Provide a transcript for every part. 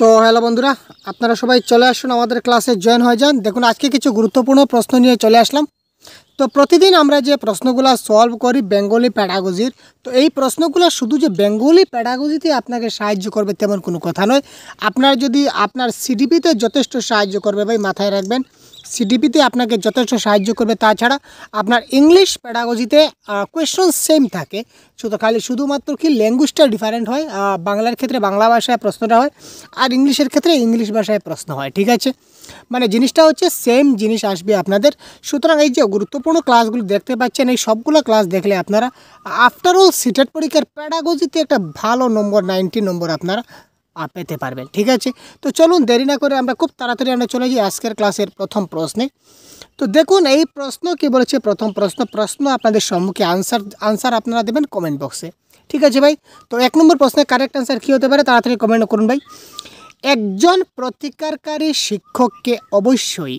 তো হ্যালো বন্ধুরা, আপনারা সবাই চলে আসুন আমাদের ক্লাসে জয়েন হয়ে যান। দেখুন আজকে কিছু গুরুত্বপূর্ণ প্রশ্ন নিয়ে চলে আসলাম। তো প্রতিদিন আমরা যে প্রশ্নগুলো সলভ করি বেঙ্গলি প্যাডাগজির, তো এই প্রশ্নগুলো শুধু যে বেঙ্গলি প্যাডাগজিতে আপনাকে সাহায্য করবে তেমন কোনো কথা নয়। আপনার যদি আপনার সিডিপিতে যথেষ্ট সাহায্য করবে, ভাই মাথায় রাখবেন, সিডিপিতে আপনাকে যথেষ্ট সাহায্য করবে। তাছাড়া আপনার ইংলিশ প্যাডাগজিতে কোয়েশ্চন সেম থাকে, শুধুমাত্র কি ল্যাঙ্গুয়েজটা ডিফারেন্ট হয়। বাংলার ক্ষেত্রে বাংলা ভাষায় প্রশ্নটা হয়, আর ইংলিশের ক্ষেত্রে ইংলিশ ভাষায় প্রশ্ন হয়। ঠিক আছে, মানে জিনিসটা হচ্ছে সেম জিনিস আসবে আপনাদের। সুতরাং এই যে গুরুত্বপূর্ণ ক্লাসগুলো দেখতে পাচ্ছেন, এই সবগুলো ক্লাস দেখলে আপনারা আফটার অল সিটেট পরীক্ষার প্যাডাগজিতে একটা ভালো নম্বর 90 নম্বর আপনারা পেতে পারবেন। ঠিক আছে, তো চলুন দেরি না করে আমরা খুব তাড়াতাড়ি চলে যাই আজকের ক্লাসের প্রথম প্রশ্নে। তো দেখুন এই প্রশ্ন কি বলেছে। প্রথম প্রশ্ন আপনাদের সম্মুখে আনসার আপনারা দেবেন কমেন্ট বক্সে। ঠিক আছে ভাই, তো 1 নম্বর প্রশ্নের কারেক্ট আনসার কী হতে পারে তাড়াতাড়ি কমেন্ট করুন ভাই। একজন প্রতিকারকারী শিক্ষককে অবশ্যই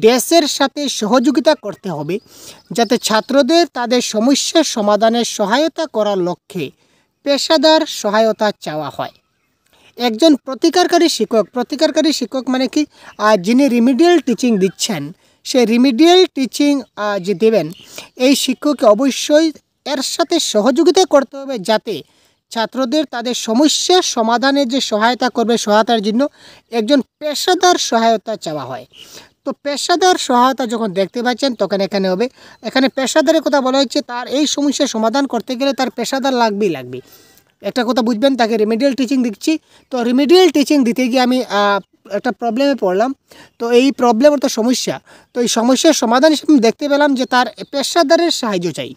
দেশের সাথে সহযোগিতা করতে হবে, যাতে ছাত্রদের তাদের সমস্যার সমাধানে সহায়তা করার লক্ষ্যে পেশাদার সহায়তা চাওয়া হয়। একজন প্রতিকারকারী শিক্ষক মানে কি, যিনি রিমিডিয়াল টিচিং দিচ্ছেন, সে রিমিডিয়াল টিচিং যে দেবেন, এই শিক্ষককে অবশ্যই এর সাথে সহযোগিতা করতে হবে, যাতে ছাত্রদের তাদের সমস্যার সমাধানে যে সহায়তা করবে, সহায়তার জন্য একজন পেশাদার সহায়তা চাওয়া হয়। তো পেশাদার সহায়তা যখন দেখতে পাচ্ছেন তখন এখানে পেশাদারের কথা বলা হচ্ছে, তার এই সমস্যার সমাধান করতে গেলে তার পেশাদার লাগবে। একটা কথা বুঝবেন, তাকে রিমিডিয়াল টিচিং দিচ্ছি, তো রিমিডিয়াল টিচিং দিতে গিয়ে আমি একটা প্রবলেমে পড়লাম। তো এই প্রবলেম অর্থাৎ সমস্যা, তো এই সমস্যার সমাধান হিসেবে আমি দেখতে পেলাম যে তার পেশাদারের সাহায্য চাই।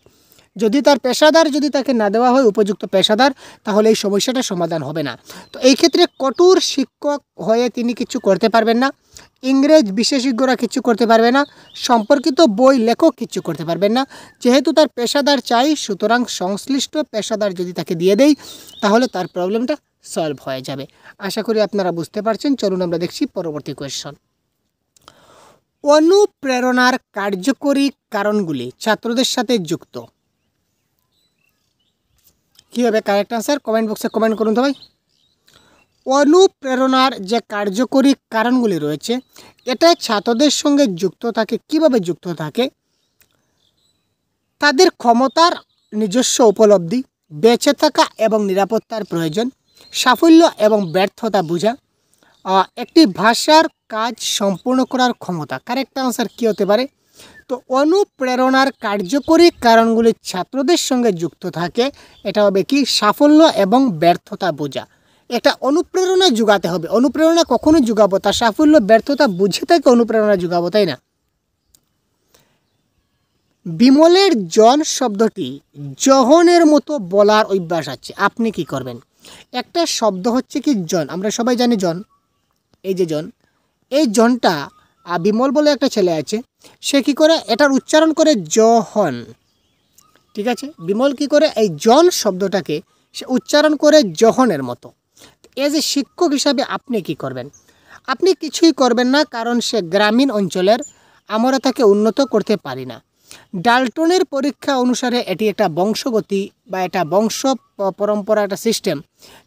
যদি তার পেশাদার যদি তাকে না দেওয়া হয়, উপযুক্ত পেশাদার, তাহলে এই সমস্যাটা সমাধান হবে না। তো এই ক্ষেত্রে কঠোর শিক্ষক হয়ে তিনি কিছু করতে পারবেন না, ইংরেজ বিশেষজ্ঞরা কিছু করতে পারবে না, সম্পর্কিত বই লেখক কিছু করতে পারবেন না। যেহেতু তার পেশাদার চাই, সুতরাং সংশ্লিষ্ট পেশাদার যদি তাকে দিয়ে দেয়, তাহলে তার প্রবলেমটা সলভ হয়ে যাবে। আশা করি আপনারা বুঝতে পারছেন। চলুন আমরা দেখছি পরবর্তী কোয়েশ্চন। অনুপ্রেরণার কার্যকরী কারণগুলি ছাত্রদের সাথে যুক্ত। কী হবে কারেক্ট আনসার? কমেন্ট বক্সে কমেন্ট করুন তো ভাই। অনুপ্রেরণার যে কার্যকরী কারণগুলি রয়েছে, এটা ছাত্রদের সঙ্গে যুক্ত থাকে। কিভাবে যুক্ত থাকে? তাদের ক্ষমতার নিজস্ব উপলব্ধি, বেঁচে থাকা এবং নিরাপত্তার প্রয়োজন, সাফল্য এবং ব্যর্থতা বোঝা, একটি ভাষার কাজ সম্পূর্ণ করার ক্ষমতা। কারেক্ট আনসার কী হতে পারে? তো অনুপ্রেরণার কার্যকরী কারণগুলি ছাত্রদের সঙ্গে যুক্ত থাকে, এটা হবে কি, সাফল্য এবং ব্যর্থতা বোঝা। একটা অনুপ্রেরণা যোগাতে হবে। অনুপ্রেরণা কখনো যোগাবো, তার সাফল্য ব্যর্থতা বুঝে তাকে অনুপ্রেরণা যোগাবো, তাই না? বিমলের জন শব্দটি জহনের মতো বলার অভ্যাস আছে, আপনি কি করবেন? একটা শব্দ হচ্ছে কি জন, আমরা সবাই জানি জন, এই যে জন, এই জনটা বিমল বলে একটা ছেলে আছে, সে কি করে এটার উচ্চারণ করে জহন। ঠিক আছে, বিমল কি করে এই জন শব্দটাকে সে উচ্চারণ করে জহনের মতো। এজ এ শিক্ষক হিসাবে আপনি কি করবেন? আপনি কিছুই করবেন না, কারণ সে গ্রামীণ অঞ্চলের, আমরা তাকে উন্নত করতে পারি না। ডাল্টনের পরীক্ষা অনুসারে এটি একটা বংশগতি বা এটা বংশ পরম্পরা, একটা সিস্টেম,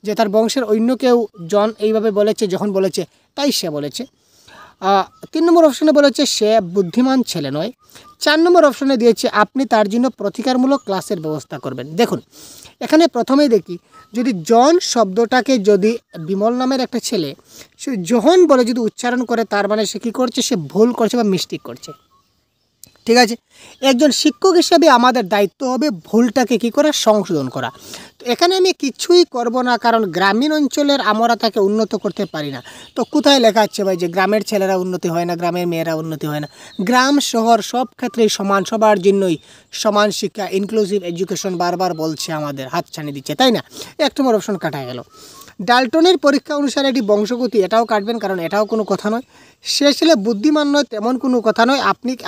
যে তার বংশের অন্য কেউ জন এইভাবে বলেছে, যখন বলেছে তাই সে বলেছে। 3 নম্বর অপশনে বলেছে সে বুদ্ধিমান ছেলে নয়। 4 নম্বর অপশনে দিয়েছে আপনি তার জন্য প্রতিকারমূলক ক্লাসের ব্যবস্থা করবেন। দেখুন এখানে প্রথমেই দেখি, যদি জন শব্দটাকে যদি বিমল নামের একটা ছেলে সে জহন বলে যদি উচ্চারণ করে, তার মানে সে কী করছে? সে ভুল করছে বা মিস্টেক করছে। ঠিক আছে, একজন শিক্ষক হিসাবে আমাদের দায়িত্ব হবে ভুলটাকে কী করা? সংশোধন করা। তো এখানে আমি কিছুই করব না, কারণ গ্রামীণ অঞ্চলের আমরা তাকে উন্নত করতে পারি না। তো কোথায় লেখা আছে ভাই যে গ্রামের ছেলেরা উন্নতি হয় না, গ্রামের মেয়েরা উন্নতি হয় না? গ্রাম শহর সব ক্ষেত্রেই সমান, সবার জন্যই সমান শিক্ষা, ইনক্লুসিভ এডুকেশন বারবার বলছে, আমাদের হাতছানি দিচ্ছে, তাই না? 1 নম্বর অপশন কাটা গেল। ডাল্টনের পরীক্ষা অনুসারে এটি বংশগতি, এটাও কাটবেন, কারণ এটাও কোনো কথা নয়। সে ছেলে বুদ্ধিমান নয়, তেমন কোনো কথা নয়।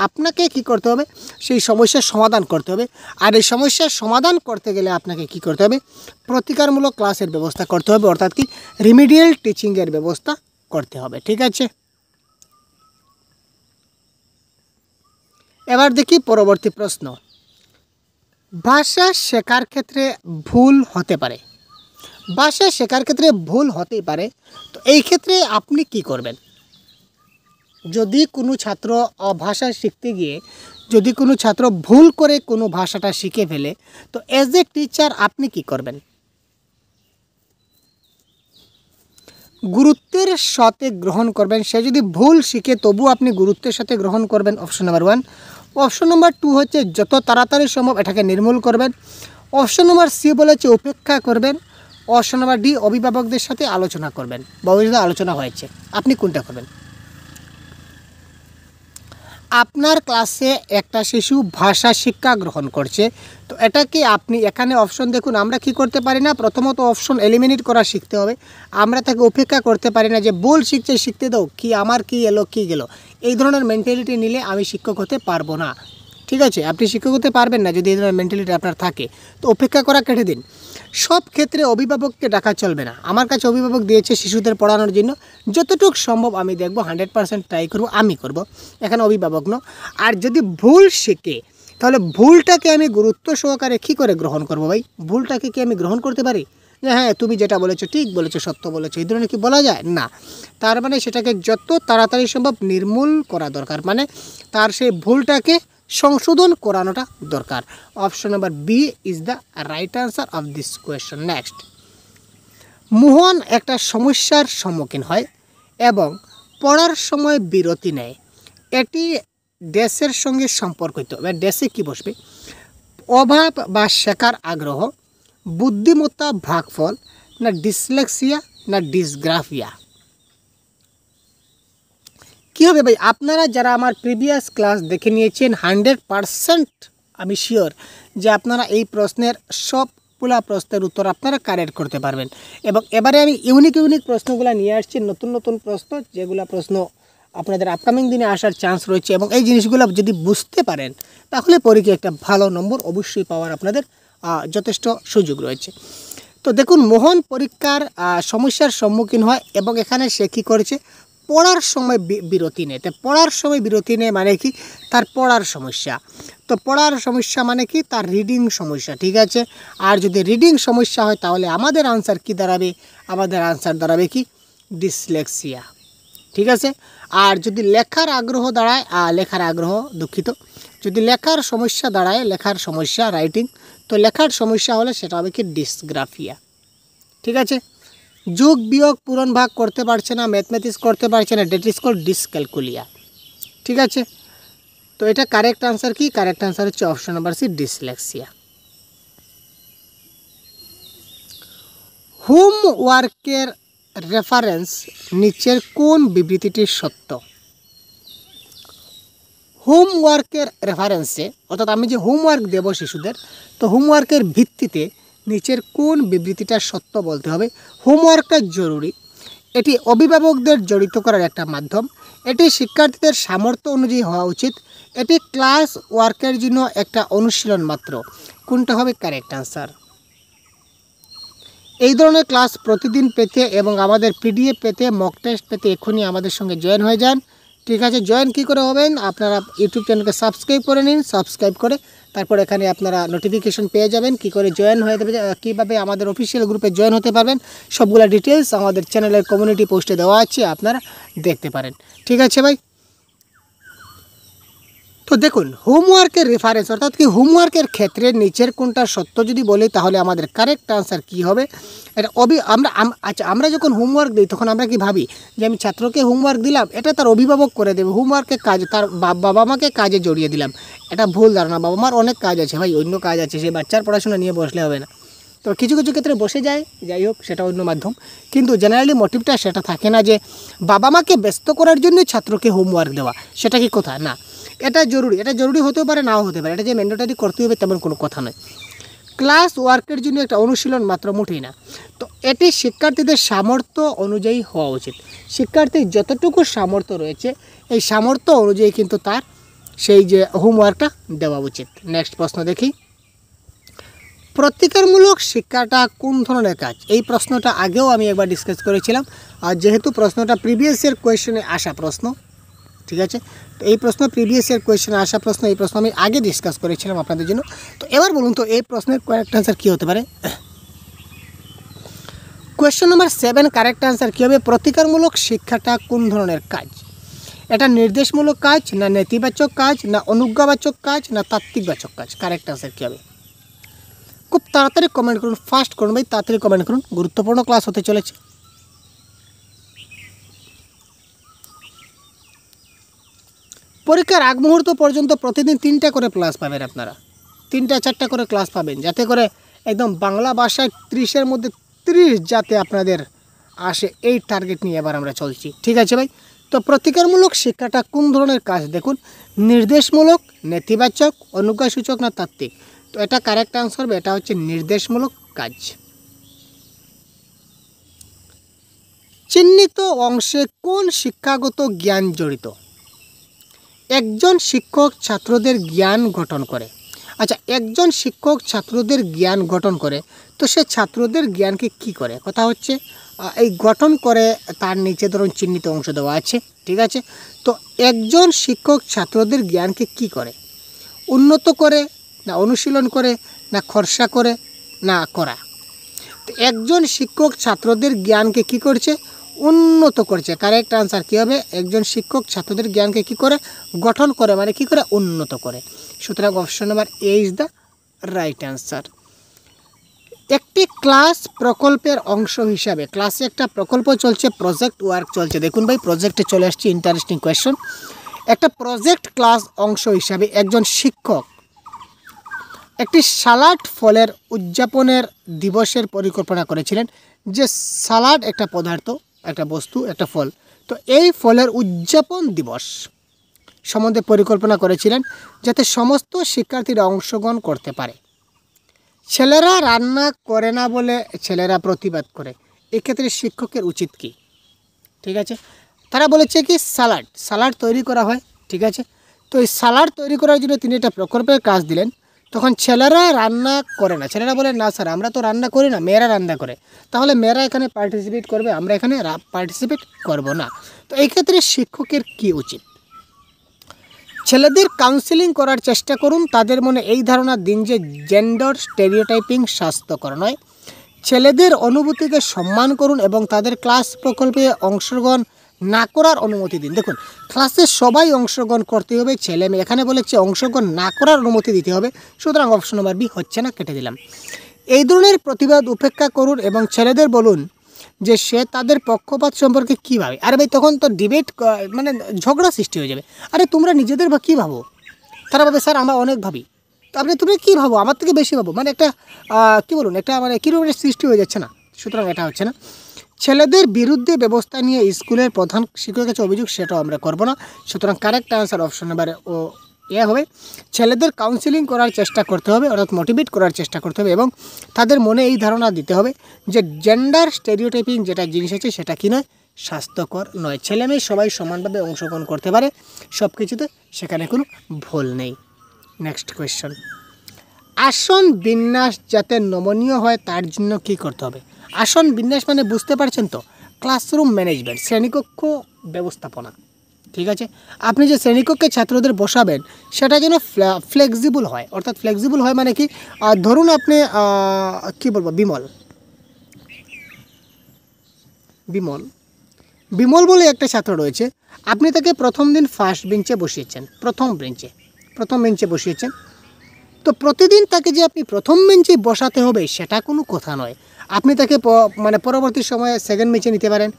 আপনাকে কি করতে হবে? সেই সমস্যার সমাধান করতে হবে। আর এই সমস্যার সমাধান করতে গেলে আপনাকে কি করতে হবে? প্রতিকারমূলক ক্লাসের ব্যবস্থা করতে হবে, অর্থাৎ কি রিমিডিয়াল টিচিংয়ের ব্যবস্থা করতে হবে। ঠিক আছে, এবার দেখি পরবর্তী প্রশ্ন। ভাষা শেখার ক্ষেত্রে ভুল হতে পারে, ভাষা শেখার ক্ষেত্রে ভুল হতেই পারে, তো এই ক্ষেত্রে আপনি কি করবেন? যদি কোনো ছাত্র ভাষা শিখতে গিয়ে যদি কোনো ছাত্র ভুল করে কোনো ভাষাটা শিখে ফেলে, তো অ্যাজ এ টিচার আপনি কি করবেন? গুরুত্বের সাথে গ্রহণ করবেন। সে যদি ভুল শিখে তবু আপনি গুরুত্বের সাথে গ্রহণ করবেন, অপশন নাম্বার 1। অপশন নাম্বার 2 হচ্ছে যত তাড়াতাড়ি সম্ভব এটাকে নির্মূল করবেন। অপশন নাম্বার সি বলেছে উপেক্ষা করবেন। অপশন নাম্বার ডি অভিভাবকদের সাথে আলোচনা করবেন, ভবিষ্যতে আলোচনা হয়েছে। আপনি কোনটা করবেন? আপনার ক্লাসে একটা শিশু ভাষা শিক্ষা গ্রহণ করছে, তো এটাকে আপনি এখানে অপশন দেখুন, আমরা কি করতে পারি না, প্রথমত অপশন এলিমিনেট করা শিখতে হবে। আমরা তাকে উপেক্ষা করতে পারি না যে ভুল শিখছে, শিখতে দাও, কি আমার কি এলো কি গেল, এই ধরনের মেন্টালিটি নিলে আমি শিক্ষক হতে পারবো না। ঠিক আছে, আপনি শিক্ষক হতে পারবেন না যদি এই ধরনের মেন্টালিটি আপনার থাকে, তো উপেক্ষা করা কেটে দিন। সব ক্ষেত্রে অভিভাবককে ডাকা চলবে না। আমার কাছে অভিভাবক দিয়েছে শিশুদের পড়ানোর জন্য, যতটুকু সম্ভব আমি দেখব, 100% ট্রাই করব, আমি করব, এখানে অভিভাবক ন। আর যদি ভুল শেখে তাহলে ভুলটাকে আমি গুরুত্ব সহকারে কী করে গ্রহণ করব ভাই? ভুলটাকে কি আমি গ্রহণ করতে পারি যে হ্যাঁ তুমি যেটা বলেছো ঠিক বলেছো, সত্য বলেছো, এই ধরনের কি বলা যায়? না। তার মানে সেটাকে যত তাড়াতাড়ি সম্ভব নির্মূল করা দরকার, মানে তার সেই ভুলটাকে সংশোধন করানোটা দরকার। Option number B is the right answer of this question. Next, Mohan একটা সমস্যার সম্মুখীন হয় এবং পড়ার সময় বিরতি নেয়। এটি ড্যাশের সঙ্গে সম্পর্কিত, বা ড্যাশে কী বসবে? অভাব বা শেখার আগ্রহ, বুদ্ধিমত্তা ভাগফল, না ডিসলেক্সিয়া, না ডিসগ্রাফিয়া। কী হবে ভাই? আপনারা যারা আমার প্রিভিয়াস ক্লাস দেখে নিয়েছেন 100% আমি শিওর যে আপনারা এই প্রশ্নের সবগুলা প্রশ্নের উত্তর আপনারা কারেক্ট করতে পারবেন। এবং এবারে আমি ইউনিক প্রশ্নগুলো নিয়ে আসছি, নতুন প্রশ্ন, যেগুলো প্রশ্ন আপনাদের আপকামিং দিনে আসার চান্স রয়েছে। এবং এই জিনিসগুলো যদি বুঝতে পারেন তাহলে পরীক্ষায় একটা ভালো নম্বর অবশ্যই পাওয়ার আপনাদের যথেষ্ট সুযোগ রয়েছে। তো দেখুন, মোহন পরীক্ষার সমস্যার সম্মুখীন হয় এবং এখানে সে কী করেছে? পড়ার সময় বিরতি নেয়। তো পড়ার সময় বিরতি নেয় মানে কি? তার পড়ার সমস্যা। তো পড়ার সমস্যা মানে কি? তার রিডিং সমস্যা। ঠিক আছে, আর যদি রিডিং সমস্যা হয় তাহলে আমাদের আনসার কি দাঁড়াবে? আমাদের আনসার দাঁড়াবে কি? ডিসলেক্সিয়া। ঠিক আছে, আর যদি লেখার আগ্রহ দাঁড়ায়, দুঃখিত, যদি লেখার সমস্যা দাঁড়ায়, লেখার সমস্যা রাইটিং, তো লেখার সমস্যা হলে সেটা হবে কি? ডিসগ্রাফিয়া। ঠিক আছে, যোগ বিয়োগ পূরণ ভাগ করতে পারছে না, ম্যাথমেটিক্স করতে পারছে না, ডেট ইজ কল্ড ডিসক্যালকুলিয়া। ঠিক আছে, তো এটা কারেক্ট আনসার কি? কারেক্ট আনসার হচ্ছে অপশন নাম্বার সি, ডিসলেক্সিয়া। হোমওয়ার্কের রেফারেন্স নিচের কোন বিবৃতিটি সত্য? হোমওয়ার্কের রেফারেন্সে, অর্থাৎ আমি যে হোমওয়ার্ক দেব শিশুদের, তো হোমওয়ার্কের ভিত্তিতে নিচের কোন বিবৃতিটা সত্য বলতে হবে? হোমওয়ার্কটা জরুরি, এটি অভিভাবকদের জড়িত করার একটা মাধ্যম, এটি শিক্ষার্থীদের সামর্থ্য অনুযায়ী হওয়া উচিত, এটি ক্লাস ওয়ার্কের জন্য একটা অনুশীলন মাত্র। কোনটা হবে কারেক্ট আনসার? এই ধরনের ক্লাস প্রতিদিন পেতে এবং আমাদের পিডিএফ পেতে, মক টেস্ট পেতে এক্ষুনি আমাদের সঙ্গে জয়েন হয়ে যান। ঠিক আছে, জয়েন কী করে হবেন? আপনারা ইউটিউব চ্যানেলকে সাবস্ক্রাইব করে নিন, সাবস্ক্রাইব করে তারপর এখানে আপনারা নোটিফিকেশন পেয়ে যাবেন। কী করে জয়েন হয়ে যাবে, কীভাবে আমাদের অফিসিয়াল গ্রুপে জয়েন হতে পারবেন, সবগুলা ডিটেলস আমাদের চ্যানেলের কমিউনিটি পোস্টে দেওয়া আছে, আপনারা দেখতে পারেন। ঠিক আছে ভাই, তো দেখুন, হোমওয়ার্কের রেফারেন্স অর্থাৎ কি হোমওয়ার্কের ক্ষেত্রে নিচের কোনটা সত্য যদি বলি তাহলে আমাদের কারেক্ট আনসার কী হবে? এটা আমরা যখন হোমওয়ার্ক দিই তখন আমরা কি ভাবি যে আমি ছাত্রকে হোমওয়ার্ক দিলাম, এটা তার অভিভাবক করে দেবে, হোমওয়ার্কের কাজ তার বাবা মাকে কাজে জড়িয়ে দিলাম। এটা ভুল ধারণা। বাবা মার অনেক কাজ আছে ভাই, অন্য কাজ আছে, সেই বাচ্চার পড়াশোনা নিয়ে বসলে হবে না। তো কিছু ক্ষেত্রে বসে যায়, যাই হোক সেটা অন্য মাধ্যম, কিন্তু জেনারেলি মোটিভটা সেটা থাকে না যে বাবা মাকে ব্যস্ত করার জন্য ছাত্রকে হোমওয়ার্ক দেওয়া, সেটা কি কথা না। এটা জরুরি হতেও পারে, নাও হতে পারে, এটা যে ম্যান্ডেটরি করতে হবে তেমন কোনো কথা নয়। ক্লাস ওয়ার্কের জন্য একটা অনুশীলন মাত্র, মোটেই না। তো এটি শিক্ষার্থীদের সামর্থ্য অনুযায়ী হওয়া উচিত। শিক্ষার্থীর যতটুকু সামর্থ্য রয়েছে এই সামর্থ্য অনুযায়ী কিন্তু তার সেই যে হোমওয়ার্কটা দেওয়া উচিত। নেক্সট প্রশ্ন দেখি, প্রতিকারমূলক শিক্ষাটা কোন ধরনের কাজ? এই প্রশ্নটা আগেও আমি একবার ডিসকাস করেছিলাম, আর যেহেতু প্রশ্নটা প্রিভিয়াস ইয়ার কোয়েশ্চনে আসা প্রশ্ন, ঠিক আছে, তো এই প্রশ্ন প্রিভিয়াস ইয়ার কোয়েশ্চনে আসা প্রশ্ন, এই প্রশ্ন আমি আগে ডিসকাস করেছিলাম আপনাদের জন্য। তো এবার বলুন তো এই প্রশ্নের কারেক্ট আনসার কী হতে পারে? কোয়েশ্চেন নাম্বার 7 কারেক্ট আনসার কী হবে? প্রতিকারমূলক শিক্ষাটা কোন ধরনের কাজ? এটা নির্দেশমূলক কাজ, না নেতিবাচক কাজ, না অনুজ্ঞাবাচক কাজ, না তাত্ত্বিকবাচক কাজ? কারেক্ট আনসার কী হবে? খুব তাড়াতাড়ি কমেন্ট করুন, ফাস্ট করুন ভাই, তাড়াতাড়ি কমেন্ট করুন, গুরুত্বপূর্ণ ক্লাস হতে চলেছে। পরীক্ষার আগ মুহূর্ত পর্যন্ত প্রতিদিন 3টা করে ক্লাস পাবেন আপনারা, 3-4টা করে ক্লাস পাবেন, যাতে করে একদম বাংলা ভাষায় 30-এর মধ্যে 30 যাতে আপনাদের আসে, এই টার্গেট নিয়ে এবার আমরা চলছি। ঠিক আছে ভাই? তো প্রতিকারমূলক শিক্ষাটা কোন ধরনের কাজ? দেখুন, নির্দেশমূলক, নেতিবাচক, অনুজ্ঞাসূচক, না তাত্ত্বিক? তো এটা কারেক্ট আনসার হবে, এটা হচ্ছে নির্দেশমূলক কাজ। চিহ্নিত অংশে কোন শিক্ষাগত জ্ঞান জড়িত? একজন শিক্ষক ছাত্রদের জ্ঞান গঠন করে। আচ্ছা, একজন শিক্ষক ছাত্রদের জ্ঞান গঠন করে, তো সে ছাত্রদের জ্ঞানকে কি করে? কথা হচ্ছে এই গঠন করে, তার নিচে ধরুন চিহ্নিত অংশ দেওয়া আছে। ঠিক আছে? তো একজন শিক্ষক ছাত্রদের জ্ঞানকে কি করে? উন্নত করে, না অনুশীলন করে, না খরচা করে, না করা? তো একজন শিক্ষক ছাত্রদের জ্ঞানকে কি করছে? উন্নত করছে। কারেক্ট আনসার কী হবে? একজন শিক্ষক ছাত্রদের জ্ঞানকে কি করে? গঠন করে, মানে কি করে? উন্নত করে। সুতরাং option number A is the right answer. একটি ক্লাস প্রকল্পের অংশ হিসাবে, ক্লাসে একটা প্রকল্প চলছে, প্রজেক্ট ওয়ার্ক চলছে। দেখুন ভাই, প্রজেক্টে চলে আসছে, ইন্টারেস্টিং কোয়েশ্চন। একটা প্রজেক্ট ক্লাস অংশ হিসাবে একজন শিক্ষক একটি সালাড ফলের উদযাপনের দিবসের পরিকল্পনা করেছিলেন। যে সালাড একটা পদার্থ, একটা বস্তু, একটা ফল, তো এই ফলের উদযাপন দিবস সম্বন্ধে পরিকল্পনা করেছিলেন যাতে সমস্ত শিক্ষার্থীরা অংশগ্রহণ করতে পারে। ছেলেরা রান্না করে না বলে ছেলেরা প্রতিবাদ করে, এক্ষেত্রে শিক্ষকের উচিত কি? ঠিক আছে, তারা বলেছে কি সালাড তৈরি করা হয়। ঠিক আছে, তো এই সালাড তৈরি করার জন্য তিনি একটা প্রকল্পের কাজ দিলেন। তখন ছেলেরা রান্না করে না, ছেলেরা বলে না স্যার আমরা তো রান্না করি না, মেয়েরা রান্না করে, তাহলে মেয়েরা এখানে পার্টিসিপেট করবে, আমরা এখানে পার্টিসিপেট করব না। তো এই ক্ষেত্রে শিক্ষকের কি উচিত? ছেলেদের কাউন্সেলিং করার চেষ্টা করুন, তাদের মনে এই ধারণা দিন যে জেন্ডার স্টেরিওটাইপিং স্বাস্থ্যকর নয়। ছেলেদের অনুভূতিকে সম্মান করুন এবং তাদের ক্লাস প্রকল্পে অংশগ্রহণ না করার অনুমতি দিন। দেখুন, ক্লাসে সবাই অংশগ্রহণ করতে হবে, ছেলে মেয়ে। এখানে বলেছে অংশগ্রহণ না করার অনুমতি দিতে হবে, সুতরাং অপশন নাম্বার বি হচ্ছে না, কেটে দিলাম। এই ধরনের প্রতিবাদ উপেক্ষা করুন এবং ছেলেদের বলুন যে সে তাদের পক্ষপাত সম্পর্কে কী ভাবে। আরে ভাই, তখন তো ডিবেট, মানে ঝগড়া সৃষ্টি হয়ে যাবে। আরে তোমরা নিজেদের কী ভাবো? তারা ভাবে স্যার আমরা অনেক ভাবি। তো আপনি তুমি কী ভাবো? আমার থেকে বেশি ভাবো, মানে একটা কী বলুন, একটা মানে কীরকম সৃষ্টি হয়ে যাচ্ছে না? সুতরাং এটা হচ্ছে না। ছেলেদের বিরুদ্ধে ব্যবস্থা নিয়ে স্কুলের প্রধান শিক্ষকের কাছে অভিযোগ, সেটাও আমরা করব না। সুতরাং কারেক্ট আনসার অপশন নাম্বার ও এ হবে। ছেলেদের কাউন্সিলিং করার চেষ্টা করতে হবে, অর্থাৎ মোটিভেট করার চেষ্টা করতে হবে এবং তাদের মনে এই ধারণা দিতে হবে যে জেন্ডার স্টেরিওটাইপিং যেটা জিনিস আছে সেটা কি নয়, স্বাস্থ্যকর নয়। ছেলে মেয়ে সবাই সমানভাবে অংশগ্রহণ করতে পারে সব কিছুতে, সেখানে কোনো ভুল নেই। নেক্সট কোয়েশ্চন, আসন বিন্যাস যাতে নমনীয় হয় তার জন্য কী করতে হবে? আসন বিন্যাস মানে বুঝতে পারছেন তো, ক্লাসরুম ম্যানেজমেন্ট, শ্রেণীকক্ষ ব্যবস্থাপনা। ঠিক আছে, আপনি যে শ্রেণীকক্ষে ছাত্রদের বসাবেন সেটা যেন ফ্লেক্সিবল হয়। অর্থাৎ ফ্লেক্সিবল হয় মানে কি, ধরুন আপনি কী বলবো, বিমল বলে একটা ছাত্র রয়েছে, আপনি তাকে প্রথম দিন ফার্স্ট বেঞ্চে বসিয়েছেন, প্রথম বেঞ্চে বসিয়েছেন। তো প্রতিদিন তাকে যে আপনি প্রথম বেঞ্চে বসাতে হবে সেটা কোনো কথা নয়। আপনি তাকে মানে পরবর্তী সময়ে সেকেন্ড বেঞ্চে নিতে পারেন,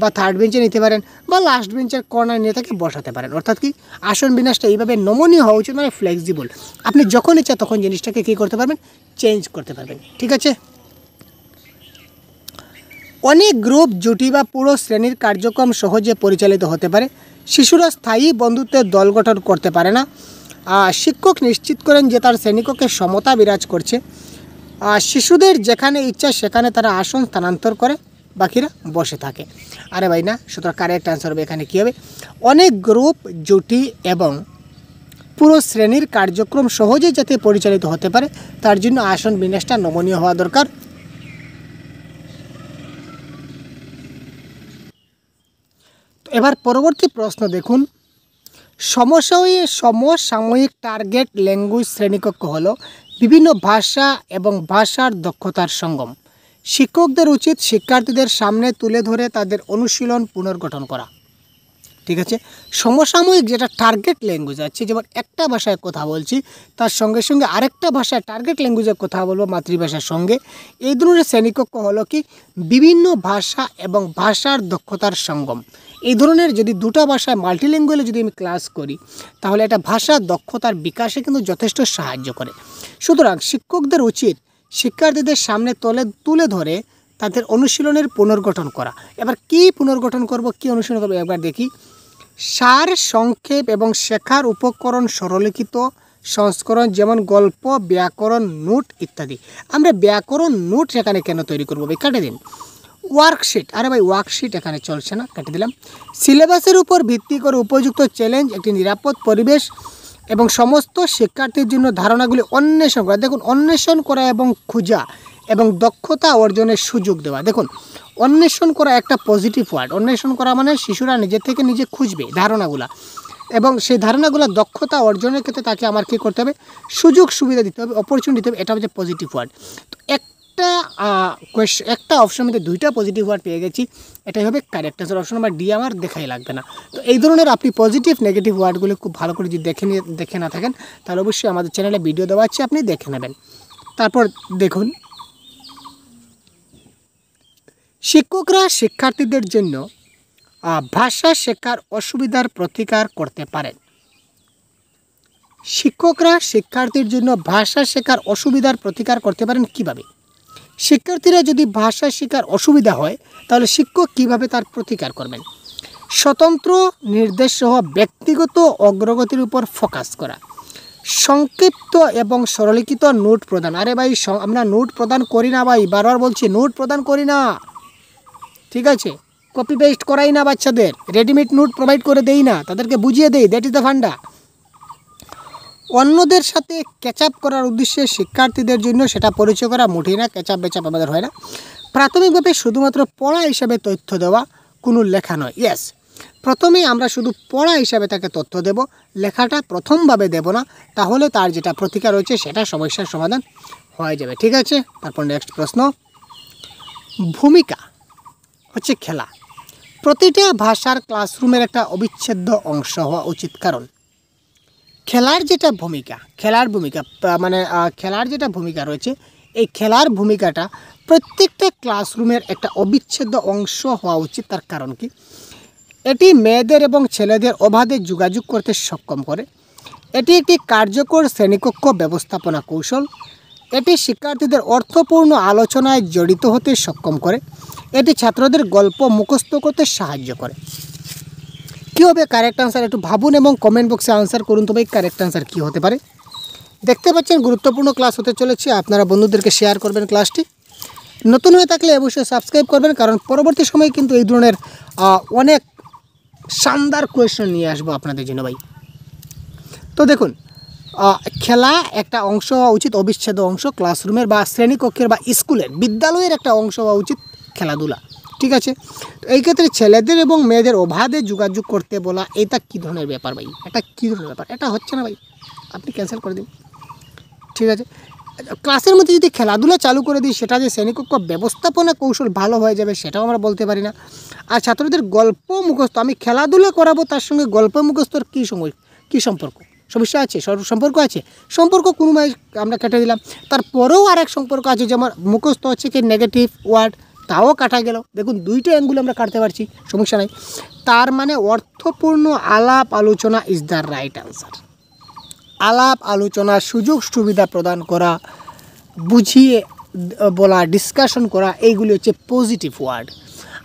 বা থার্ড বেঞ্চে নিতে পারেন, বা লাস্ট বেঞ্চের কর্নার নিয়ে তাকে বসাতে পারেন। অর্থাৎ কি, আসন বিন্যাসটা এইভাবে নমনীয় হওয়া উচিত, মানে ফ্লেক্সিবল। আপনি যখন ইচ্ছা তখন জিনিসটাকে কী করতে পারবেন, চেঞ্জ করতে পারবেন। ঠিক আছে, অনেক গ্রুপ, জুটি বা পুরো শ্রেণীর কার্যক্রম সহজে পরিচালিত হতে পারে। শিশুরা স্থায়ী বন্ধুত্বের দল গঠন করতে পারে না। শিক্ষক নিশ্চিত করেন যে তার শ্রেণীকক্ষে সমতা বিরাজ করছে। শিশুদের যেখানে ইচ্ছা সেখানে তারা আসন স্থানান্তর করে, বাকিরা বসে থাকে। আরে ভাই না, সুতরাং কারেক্ট আনসার হবে এখানে কী হবে, অনেক গ্রুপ, জুটি এবং পুরো শ্রেণীর কার্যক্রম সহজে যাতে পরিচালিত হতে পারে তার জন্য আসন বিন্যাসটা নমনীয় হওয়া দরকার। এবার পরবর্তী প্রশ্ন দেখুন, সমসাময়িক টার্গেট ল্যাঙ্গুয়েজ শ্রেণীকক্ষ হলো বিভিন্ন ভাষা এবং ভাষার দক্ষতার সঙ্গম। শিক্ষকদের উচিত শিক্ষার্থীদের সামনে তুলে ধরে তাদের অনুশীলন পুনর্গঠন করা। ঠিক আছে, সমসাময়িক যেটা টার্গেট ল্যাঙ্গুয়েজ আছে, যেমন একটা ভাষায় কথা বলছি তার সঙ্গে সঙ্গে আরেকটা ভাষায় টার্গেট ল্যাঙ্গুয়েজে কথা বলবো মাতৃভাষার সঙ্গে, এই ধরনের শ্রেণীকক্ষ হলো কি বিভিন্ন ভাষা এবং ভাষার দক্ষতার সঙ্গম। এই ধরনের যদি দুটো ভাষায় মাল্টিল্যাঙ্গুয়েজে যদি আমি ক্লাস করি তাহলে এটা ভাষার দক্ষতার বিকাশে কিন্তু যথেষ্ট সাহায্য করে। সুতরাং শিক্ষকদের উচিত শিক্ষার্থীদের সামনে তুলে ধরে তাদের অনুশীলনের পুনর্গঠন করা। এবার কি পুনর্গঠন করব, কি অনুশীলন করবো একবার দেখি। সার সংক্ষেপ এবং শেখার উপকরণ সরলীকৃত সংস্করণ, যেমন গল্প, ব্যাকরণ, নোট ইত্যাদি। আমরা ব্যাকরণ নোট এখানে কেন তৈরি করবো ভাই, কেটে দিন। ওয়ার্কশিট, আরে ভাই ওয়ার্কশিট এখানে চলছে না, কেটে দিলাম। সিলেবাসের উপর ভিত্তি করে উপযুক্ত চ্যালেঞ্জ, একটি নিরাপদ পরিবেশ এবং সমস্ত শিক্ষার্থীর জন্য ধারণাগুলি অন্বেষণ করা। দেখুন, অন্বেষণ করা এবং খোঁজা এবং দক্ষতা অর্জনের সুযোগ দেওয়া। দেখুন, অন্বেষণ করা একটা পজিটিভ ওয়ার্ড। অন্বেষণ করা মানে শিশুরা নিজের থেকে নিজে খুঁজবে ধারণাগুলা, এবং সেই ধারণাগুলো দক্ষতা অর্জনের ক্ষেত্রে তাকে আমার কী করতে হবে, সুযোগ সুবিধা দিতে হবে, অপরচুনিটি দিতে হবে। এটা হচ্ছে পজিটিভ ওয়ার্ড। তো একটা অপশনের মধ্যে দুইটা পজিটিভ ওয়ার্ড পেয়ে গেছি, এটাই হবে correct answer. Option number D আমার দেখাই লাগবে না। তো এই ধরনের আপনি পজিটিভ নেগেটিভ ওয়ার্ডগুলো খুব ভালো করে যদি দেখে না থাকেন তাহলে অবশ্যই আমাদের চ্যানেলে ভিডিও দেওয়া আছে, আপনি দেখে নেবেন। তারপর দেখুন, শিক্ষকরা শিক্ষার্থীদের জন্য ভাষা শেখার অসুবিধার প্রতিকার করতে পারেন। শিক্ষকরা শিক্ষার্থীর জন্য ভাষা শেখার অসুবিধার প্রতিকার করতে পারেন কিভাবে? শিক্ষার্থীরা যদি ভাষা শেখার অসুবিধা হয় তাহলে শিক্ষক কিভাবে তার প্রতিকার করবেন? স্বতন্ত্র নির্দেশ সহ ব্যক্তিগত অগ্রগতির উপর ফোকাস করা, সংক্ষিপ্ত এবং সরলীকৃত নোট প্রদান। আরে ভাই আমরা নোট প্রদান করি না ভাই, বারবার বলছি নোট প্রদান করি না, ঠিক আছে? কপি পেস্ট করাই না, বাচ্চাদের রেডিমেড নোট প্রোভাইড করে দেই না, তাদেরকে বুঝিয়ে দেই, দ্যাট ইজ দ্য ফান্ডা। অন্যদের সাথে ক্যাচআপ করার উদ্দেশ্যে শিক্ষার্থীদের জন্য সেটা পরিচয় করা, মোটেই না ক্যাচআপ আমাদের হয় না। প্রাথমিকভাবে শুধুমাত্র পড়া হিসাবে তথ্য দেওয়া, কোনো লেখা নয়। ইয়েস, প্রথমে আমরা শুধু পড়া হিসাবে তাকে তথ্য দেব, লেখাটা প্রথমভাবে দেব না, তাহলে তার যেটা প্রতিকার রয়েছে সেটা সমস্যার সমাধান হয়ে যাবে। ঠিক আছে, তারপর নেক্সট প্রশ্ন। ভূমিকা হচ্ছে খেলা। প্রতিটা ভাষার ক্লাসরুমের একটা অবিচ্ছেদ্য অংশ হওয়া উচিত, কারণ খেলার যেটা ভূমিকা খেলার যেটা ভূমিকা রয়েছে, এই খেলার ভূমিকাটা প্রত্যেকটা ক্লাসরুমের একটা অবিচ্ছেদ্য অংশ হওয়া উচিত। তার কারণ কি? এটি মেয়েদের এবং ছেলেদের অবাধে যোগাযোগ করতে সক্ষম করে। এটি একটি কার্যকর শ্রেণীকক্ষ ব্যবস্থাপনা কৌশল। এটি শিক্ষার্থীদের অর্থপূর্ণ আলোচনায় জড়িত হতে সক্ষম করে। এটি ছাত্রদের গল্প মুখস্থ করতে সাহায্য করে। কী হবে কারেক্ট আনসার? একটু ভাবুন এবং কমেন্ট বক্সে আনসার করুন তো ভাই, কারেক্ট আনসার কী হতে পারে। দেখতে পাচ্ছেন গুরুত্বপূর্ণ ক্লাস হতে চলেছে, আপনারা বন্ধুদেরকে শেয়ার করবেন ক্লাসটি। নতুন হয়ে থাকলে অবশ্যই সাবস্ক্রাইব করবেন, কারণ পরবর্তী সময়ে কিন্তু এই ধরনের অনেক শানদার কোয়েশ্চেন নিয়ে আসবো আপনাদের জন্য ভাই। তো দেখুন, খেলা একটা অংশ হওয়া উচিত, অবিচ্ছেদ্য অংশ ক্লাসরুমের বা শ্রেণীকক্ষের বা স্কুলের, বিদ্যালয়ের একটা অংশ হওয়া উচিত খেলাধুলা। ঠিক আছে, তো এই ক্ষেত্রে ছেলেদের এবং মেয়েদের অবাধে যোগাযোগ করতে বলা, এটা কী ধরনের ব্যাপার ভাই? এটা কী ধরনের ব্যাপার? এটা হচ্ছে না ভাই, আপনি ক্যান্সেল করে দিন। ঠিক আছে, ক্লাসের মধ্যে যদি খেলাধুলা চালু করে দিই, সেটা যে শ্রেণীকক্ষ ব্যবস্থাপনা কৌশল ভালো হয়ে যাবে সেটাও আমরা বলতে পারি না। আর ছাত্রদের গল্প মুখস্থ, আমি খেলাধুলা করাবো তার সঙ্গে গল্প মুখস্থর কী সম্পর্ক? সমস্যা আছে? সম্পর্ক আছে? সম্পর্ক কোনো আমরা কেটে দিলাম। তারপরেও আরেক সম্পর্ক আছে, যেমন মুখস্থ হচ্ছে কি নেগেটিভ ওয়ার্ড, তাও কাটা গেল। দেখুন, দুইটা অ্যাঙ্গুল আমরা কাটতে পারছি, সমস্যা নাই। তার মানে অর্থপূর্ণ আলাপ আলোচনা ইজ দ্য রাইট আনসার। আলাপ আলোচনা, সুযোগ সুবিধা প্রদান করা, বুঝিয়ে বলা, ডিসকাশন করা, এইগুলি হচ্ছে পজিটিভ ওয়ার্ড।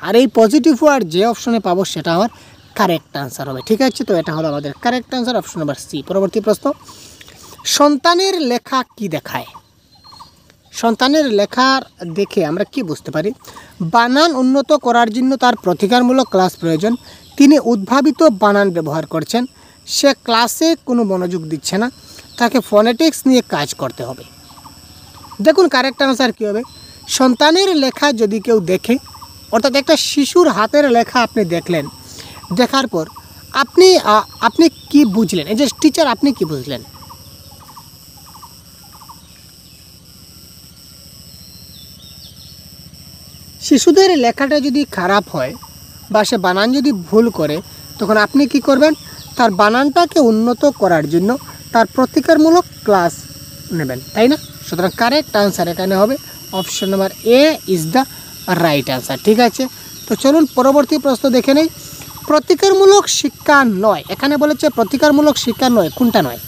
আর এই পজিটিভ ওয়ার্ড যে অপশনে পাবো সেটা আমার কারেক্ট আনসার হবে। ঠিক আছে, তো এটা হলো আমাদের correct answer, option number C. পরবর্তী প্রশ্ন, সন্তানের লেখা কি দেখায়? সন্তানের লেখার দেখে আমরা কি বুঝতে পারি? বানান উন্নত করার জন্য তার প্রতিকারমূলক ক্লাস প্রয়োজন। তিনি উদ্ভাবিত বানান ব্যবহার করছেন। সে ক্লাসে কোনো মনোযোগ দিচ্ছে না। তাকে ফোনেটিক্স নিয়ে কাজ করতে হবে। দেখুন কারেক্ট আনসার কী হবে? সন্তানের লেখা যদি কেউ দেখে, অর্থাৎ একটা শিশুর হাতের লেখা আপনি দেখলেন, দেখার পর আপনি কি বুঝলেন? এই যে টিচার, আপনি কি বুঝলেন? শিশুদের লেখাটা যদি খারাপ হয় বা সে বানান যদি ভুল করে, তখন আপনি কি করবেন? তার বানানটাকে উন্নত করার জন্য তার প্রতিকারমূলক ক্লাস নেবেন, তাই না? সুতরাং কারেক্ট আনসার এখানে হবে option number A is the right answer. ঠিক আছে, তো চলুন পরবর্তী প্রশ্ন দেখে নেই। প্রতিকারমূলক শিক্ষা নয়, এখানে বলেছে প্রতিকারমূলক শিক্ষা নয়, কোনটা নয়?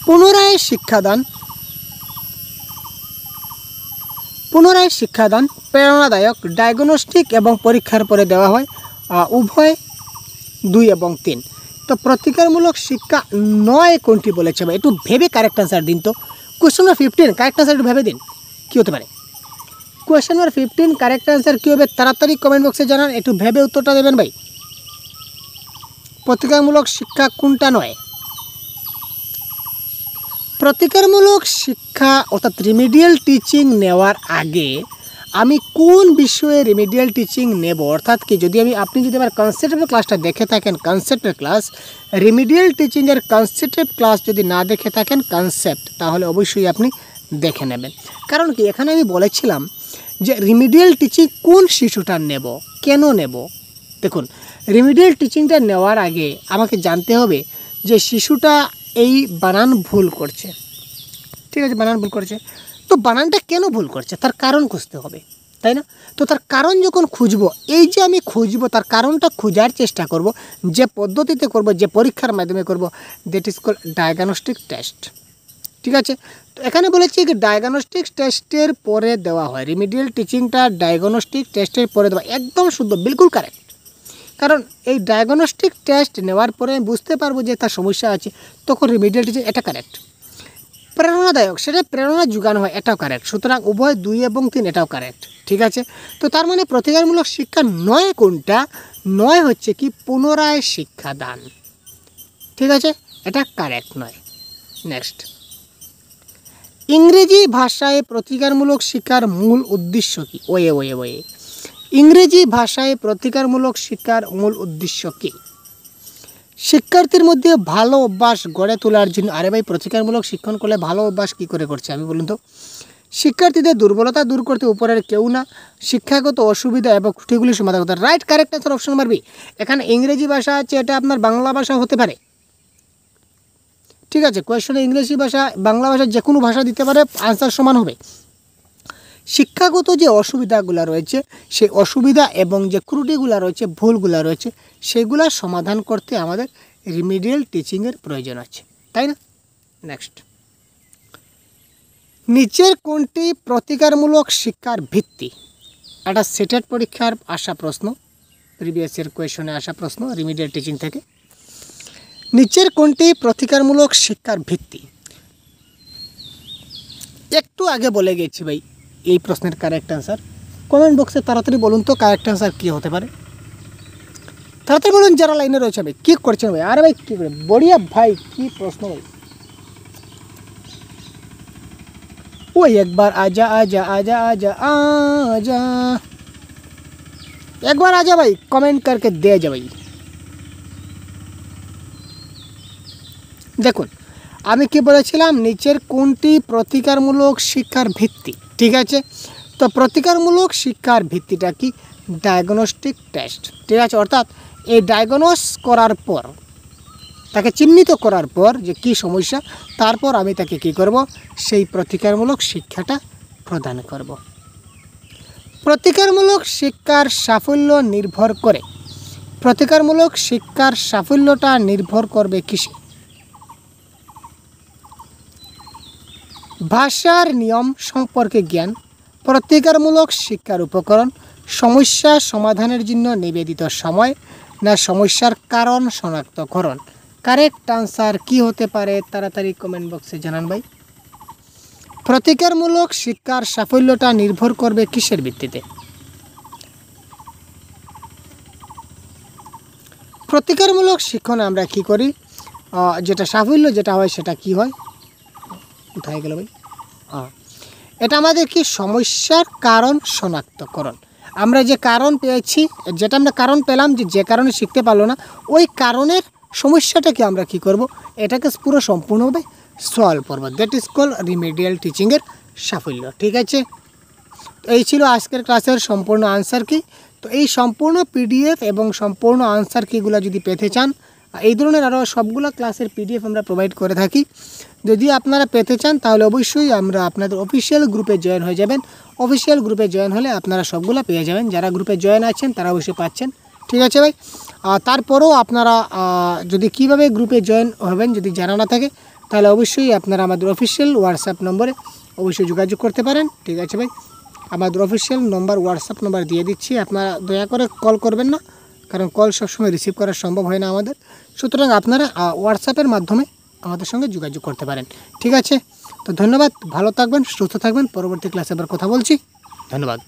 পুনরায় শিক্ষাদান, পুনরায় শিক্ষাদান, প্রেরণাদায়ক, ডায়াগনস্টিক এবং পরীক্ষার পরে দেওয়া হয়, উভয় 2 এবং 3। তো প্রতিকারমূলক শিক্ষা নয় কোনটি বলেছে ভাই? একটু ভেবে কারেক্ট আনসার দিন। তো কোয়েশ্চেন নাম্বার 15 কারেক্ট আনসার একটু ভেবে দিন, কী হতে পারে? কোয়েশ্চেন নাম্বার 15 কারেক্ট আনসার কী হবে? তাড়াতাড়ি কমেন্ট বক্সে জানান, একটু ভেবে উত্তরটা দেবেন ভাই। প্রতিকারমূলক শিক্ষা কোনটা নয়? প্রতিকারমূলক শিক্ষা অর্থাৎ রিমিডিয়াল টিচিং নেওয়ার আগে আমি কোন বিষয়ে রিমিডিয়াল টিচিং নেব, অর্থাৎ কি যদি আপনি যদি আমার কনসেপ্টের ক্লাসটা দেখে থাকেন, কনসেপ্টের ক্লাস, রিমিডিয়াল টিচিংয়ের কনসেপ্টের ক্লাস যদি না দেখে থাকেন কনসেপ্ট, তাহলে অবশ্যই আপনি দেখে নেবেন। কারণ কি এখানে আমি বলেছিলাম যে রিমিডিয়াল টিচিং কোন শিশুটা নেব, কেন নেব। দেখুন, রিমিডিয়াল টিচিংটা নেওয়ার আগে আমাকে জানতে হবে যে শিশুটা এই বানান ভুল করছে, ঠিক আছে, বানান ভুল করছে, তো বানানটা কেন ভুল করছে তার কারণ খুঁজতে হবে, তাই না? তো তার কারণ যখন খুঁজবো, এই যে আমি খুঁজবো তার কারণটা খোঁজার চেষ্টা করব, যে পদ্ধতিতে করব, যে পরীক্ষার মাধ্যমে করব, that is called diagnostic test. ঠিক আছে, তো এখানে বলেছি কি ডায়াগনস্টিক টেস্টের পরে দেওয়া হয়, রিমিডিয়াল টিচিংটা ডায়াগনস্টিক টেস্টের পরে দেওয়া, একদম শুদ্ধ, বিলকুল কারেক্ট। কারণ এই ডায়াগনস্টিক টেস্ট নেওয়ার পরে আমি বুঝতে পারবো যে তার সমস্যা আছে, তখন রিমিডিয়াল টিচিং, এটা কারেক্ট। প্রেরণাদায়ক, সেটা প্রেরণা যোগানো হয়, এটাও কারেক্ট। সুতরাং উভয় 2 এবং 3 এটাও কারেক্ট। ঠিক আছে, তো তার মানে প্রতিকারমূলক শিক্ষা নয় কোনটা? নয় হচ্ছে কি পুনরায় শিক্ষাদান। ঠিক আছে, এটা কারেক্ট নয়। নেক্সট, ইংরেজি ভাষায় প্রতিকারমূলক শিক্ষার মূল উদ্দেশ্য কি? ওয়ে ইংরেজি ভাষায় প্রতিকারমূলক শিক্ষার মূল উদ্দেশ্য কি? শিক্ষার্থীর মধ্যে ভালো অভ্যাস গড়ে তোলার জন্য। আরে ভাই, প্রতিকারমূলক শিক্ষণ করলে ভালো অভ্যাস কী করে করছে আমি বলুন তো? শিক্ষার্থীদের দুর্বলতা দূর করতে উপরের কেউ না, শিক্ষাগত অসুবিধা এবং ত্রুটিগুলি সমাধান করতে। Right, correct answer option number B. এখানে ইংরেজি ভাষা আছে, এটা আপনার বাংলা ভাষা হতে পারে। ঠিক আছে, কোয়েশ্চনে ইংরেজি ভাষা, বাংলা ভাষা, যে কোনো ভাষা দিতে পারে, আনসার সমান হবে। শিক্ষাগত যে অসুবিধাগুলো রয়েছে, সেই অসুবিধা এবং যে ত্রুটিগুলো রয়েছে, ভুলগুলো রয়েছে, সেগুলো সমাধান করতে আমাদের রিমিডিয়াল টিচিংয়ের প্রয়োজন আছে, তাই না? নেক্সট, নিচের কোনটি প্রতিকারমূলক শিক্ষার ভিত্তি? একটা সেটেড পরীক্ষার আসা প্রশ্ন, প্রিভিয়াস ইয়ার কোয়েশনে আসা প্রশ্ন রিমিডিয়াল টিচিং থেকে। নিচের কোনটি প্রতিকারমূলক শিক্ষার ভিত্তি? একটু আগে বলে গেছি ভাই এই প্রশ্নের কারেক্ট আনসার। কমেন্ট বক্সে তাড়াতাড়ি বলুন তো কারেক্ট আনসার কী হতে পারে, তাড়াতাড়ি বলুন যারা লাইনে রয়েছে। ভাই কী করছেন ভাই? আরে ভাই কী করে, বড়িয়া ভাই, কী প্রশ্ন ভাই। ওই একবার আজা আজা আজা আজা আজা, একবার आजा भाई, कमेंट करके दे जा भाई। দেখুন, আমি কি বলেছিলাম? নিচের কোনটি প্রতিকারমূলক শিক্ষার ভিত্তি? ঠিক আছে, তো প্রতিকারমূলক শিক্ষার ভিত্তিটা কি? Diagnostic test. ঠিক আছে, অর্থাৎ এই ডায়াগনোস করার পর, তাকে চিহ্নিত করার পর যে কি সমস্যা, তারপর আমি তাকে কি করব? সেই প্রতিকারমূলক শিক্ষাটা প্রদান করব। প্রতিকারমূলক শিক্ষার সাফল্য নির্ভর করে, প্রতিকারমূলক শিক্ষার সাফল্যটা নির্ভর করবে কিসে? ভাষার নিয়ম সম্পর্কে জ্ঞান, প্রতিকারমূলক শিক্ষার উপকরণ, সমস্যা সমাধানের জন্য নিবেদিত সময়, না সমস্যার কারণ শনাক্তকরণ। কারেক্ট আনসার কি হতে পারে? তাড়াতাড়ি কমেন্ট বক্সে জানান ভাই। প্রতিকারমূলক শিক্ষার সাফল্যটা নির্ভর করবে কিসের ভিত্তিতে? প্রতিকারমূলক শিক্ষণে আমরা কি করি? যেটা সাফল্য যেটা হয় সেটা কি হয়? কোথায় গেল ভাই? এটা আমাদের কি সমস্যার কারণ শনাক্তকরণ। আমরা যে কারণ পেয়েছি, যেটা আমরা কারণ পেলাম, যে কারণে শিখতে পারলো না, ওই কারণের সমস্যাটাকে আমরা কি করব? এটাকে পুরো সম্পূর্ণভাবে সলভ করব। দ্যাট ইজ কল রিমেডিয়াল টিচিংয়ের সাফল্য। ঠিক আছে, এই ছিল আজকের ক্লাসের সম্পূর্ণ আনসার কি। তো এই সম্পূর্ণ পিডিএফ এবং সম্পূর্ণ আনসার কিগুলো যদি পেতে চান, এই ধরনের আরও সবগুলো ক্লাসের পিডিএফ আমরা প্রোভাইড করে থাকি। যদি আপনারা পেতে চান তাহলে অবশ্যই আমরা আপনাদের অফিসিয়াল গ্রুপে জয়েন হয়ে যাবেন। অফিসিয়াল গ্রুপে জয়েন হলে আপনারা সবগুলো পেয়ে যাবেন। যারা গ্রুপে জয়েন আছেন তারা অবশ্যই পাচ্ছেন, ঠিক আছে ভাই। তারপরেও আপনারা যদি কিভাবে গ্রুপে জয়েন হবেন যদি জানা না থাকে, তাহলে অবশ্যই আপনারা আমাদের অফিসিয়াল হোয়াটসঅ্যাপ নম্বরে অবশ্যই যোগাযোগ করতে পারেন, ঠিক আছে ভাই। আমাদের অফিসিয়াল নম্বর হোয়াটসঅ্যাপ নম্বর দিয়ে দিচ্ছি, আপনারা দয়া করে কল করবেন না, কারণ কল সবসময় রিসিভ করা সম্ভব হয় না আমাদের। সুতরাং আপনারা হোয়াটসঅ্যাপের মাধ্যমে আমাদের সঙ্গে যোগাযোগ করতে পারেন, ঠিক আছে। তো ধন্যবাদ, ভালো থাকবেন, সুস্থ থাকবেন। পরবর্তী ক্লাসে আবার কথা বলছি। ধন্যবাদ।